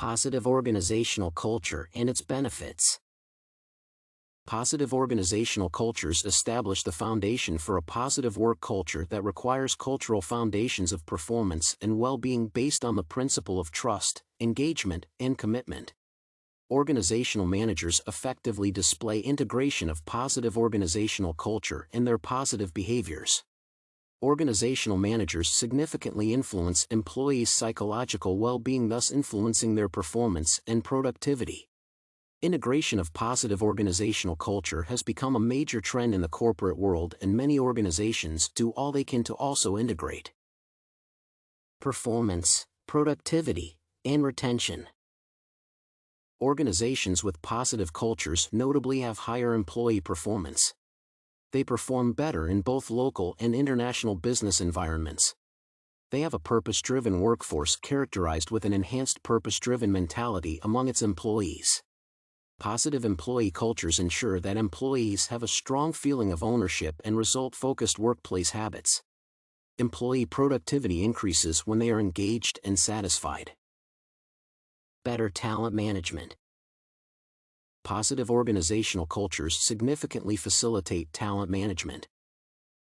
Positive organizational culture and its benefits. Positive organizational cultures establish the foundation for a positive work culture that requires cultural foundations of performance and well-being based on the principle of trust, engagement, and commitment. Organizational managers effectively display integration of positive organizational culture and their positive behaviors. Organizational managers significantly influence employees' psychological well-being, thus influencing their performance and productivity. Integration of positive organizational culture has become a major trend in the corporate world, and many organizations do all they can to also integrate performance, productivity, and retention. Organizations with positive cultures notably have higher employee performance. They perform better in both local and international business environments. They have a purpose-driven workforce characterized with an enhanced purpose-driven mentality among its employees. Positive employee cultures ensure that employees have a strong feeling of ownership and result-focused workplace habits. Employee productivity increases when they are engaged and satisfied. Better talent management. Positive organizational cultures significantly facilitate talent management.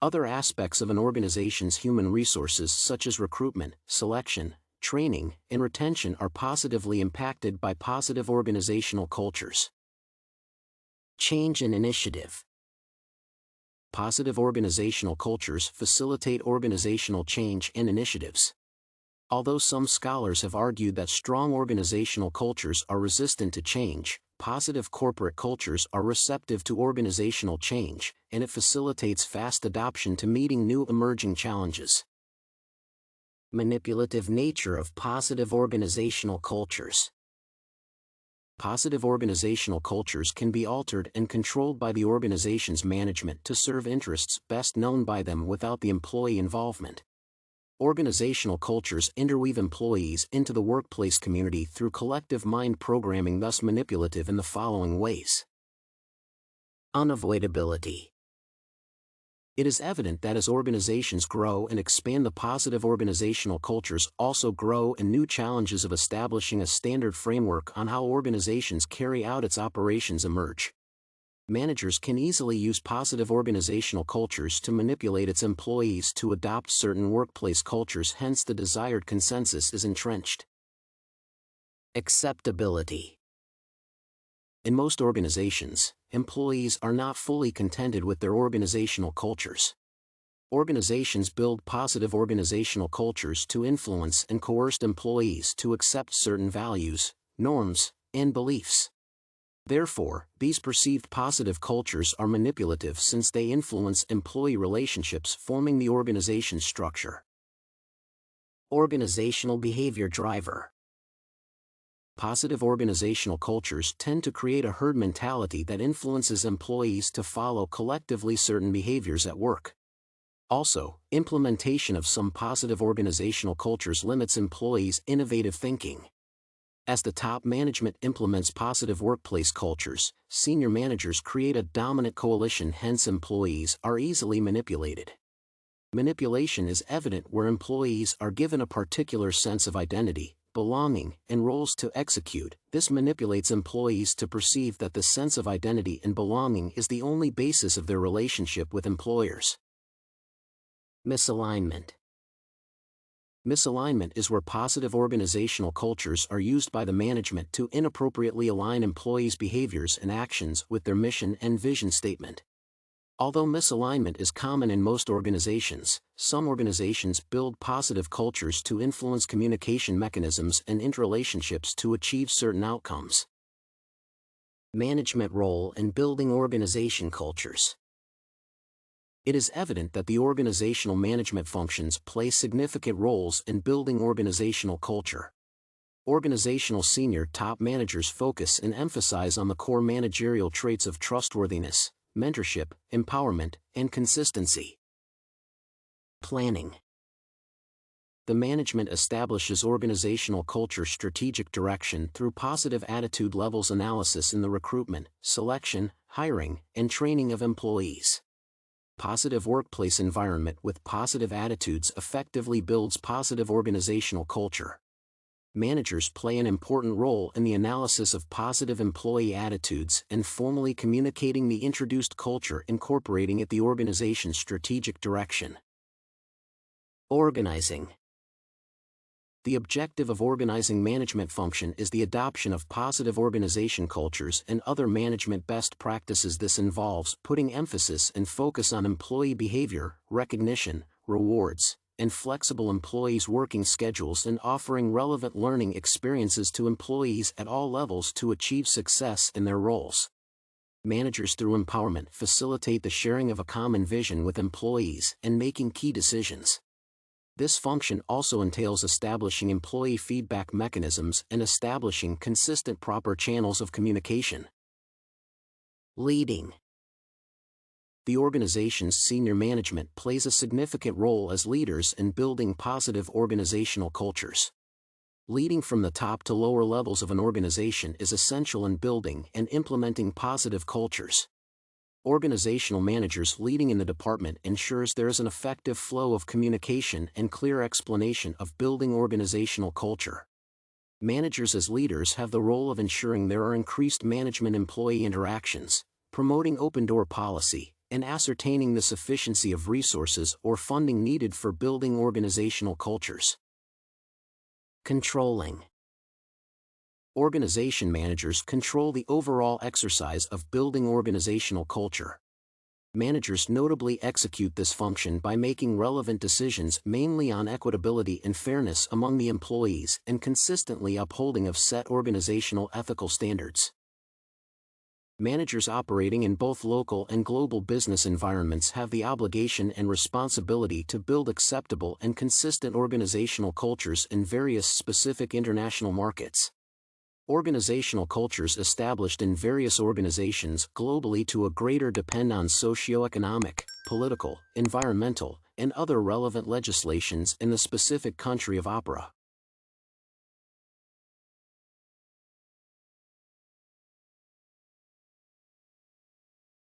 Other aspects of an organization's human resources, such as recruitment, selection, training, and retention, are positively impacted by positive organizational cultures. Change and initiative. Positive organizational cultures facilitate organizational change and initiatives. Although some scholars have argued that strong organizational cultures are resistant to change, positive corporate cultures are receptive to organizational change, and it facilitates fast adoption to meeting new emerging challenges. Manipulative nature of positive organizational cultures. Positive organizational cultures can be altered and controlled by the organization's management to serve interests best known by them without the employee involvement. Organizational cultures interweave employees into the workplace community through collective mind programming, thus manipulative in the following ways. Unavoidability. It is evident that as organizations grow and expand, the positive organizational cultures also grow, and new challenges of establishing a standard framework on how organizations carry out its operations emerge. Managers can easily use positive organizational cultures to manipulate its employees to adopt certain workplace cultures, hence the desired consensus is entrenched. Acceptability. In most organizations, employees are not fully contented with their organizational cultures. Organizations build positive organizational cultures to influence and coerce employees to accept certain values, norms, and beliefs. Therefore, these perceived positive cultures are manipulative since they influence employee relationships, forming the organization's structure. Organizational behavior driver. Positive organizational cultures tend to create a herd mentality that influences employees to follow collectively certain behaviors at work. Also, implementation of some positive organizational cultures limits employees' innovative thinking. As the top management implements positive workplace cultures, senior managers create a dominant coalition, hence employees are easily manipulated. Manipulation is evident where employees are given a particular sense of identity, belonging, and roles to execute. This manipulates employees to perceive that the sense of identity and belonging is the only basis of their relationship with employers. Misalignment. Misalignment is where positive organizational cultures are used by the management to inappropriately align employees' behaviors and actions with their mission and vision statement. Although misalignment is common in most organizations, some organizations build positive cultures to influence communication mechanisms and interrelationships to achieve certain outcomes. Management role in building organization cultures. It is evident that the organizational management functions play significant roles in building organizational culture. Organizational senior top managers focus and emphasize on the core managerial traits of trustworthiness, mentorship, empowerment, and consistency. Planning. The management establishes organizational culture strategic direction through positive attitude levels analysis in the recruitment, selection, hiring, and training of employees. Positive workplace environment with positive attitudes effectively builds positive organizational culture. Managers play an important role in the analysis of positive employee attitudes and formally communicating the introduced culture, incorporating it the organization's strategic direction. Organizing. The objective of organizing management function is the adoption of positive organization cultures and other management best practices. This involves putting emphasis and focus on employee behavior, recognition, rewards, and flexible employees' working schedules, and offering relevant learning experiences to employees at all levels to achieve success in their roles. Managers, through empowerment, facilitate the sharing of a common vision with employees and making key decisions. This function also entails establishing employee feedback mechanisms and establishing consistent proper channels of communication. Leading. The organization's senior management plays a significant role as leaders in building positive organizational cultures. Leading from the top to lower levels of an organization is essential in building and implementing positive cultures. Organizational managers leading in the department ensures there is an effective flow of communication and clear explanation of building organizational culture. Managers as leaders have the role of ensuring there are increased management-employee interactions, promoting open-door policy, and ascertaining the sufficiency of resources or funding needed for building organizational cultures. Controlling. Organization managers control the overall exercise of building organizational culture. Managers notably execute this function by making relevant decisions mainly on equitability and fairness among the employees and consistently upholding of set organizational ethical standards. Managers operating in both local and global business environments have the obligation and responsibility to build acceptable and consistent organizational cultures in various specific international markets. Organizational cultures established in various organizations globally to a greater depend on socioeconomic, political, environmental, and other relevant legislations in the specific country of opera.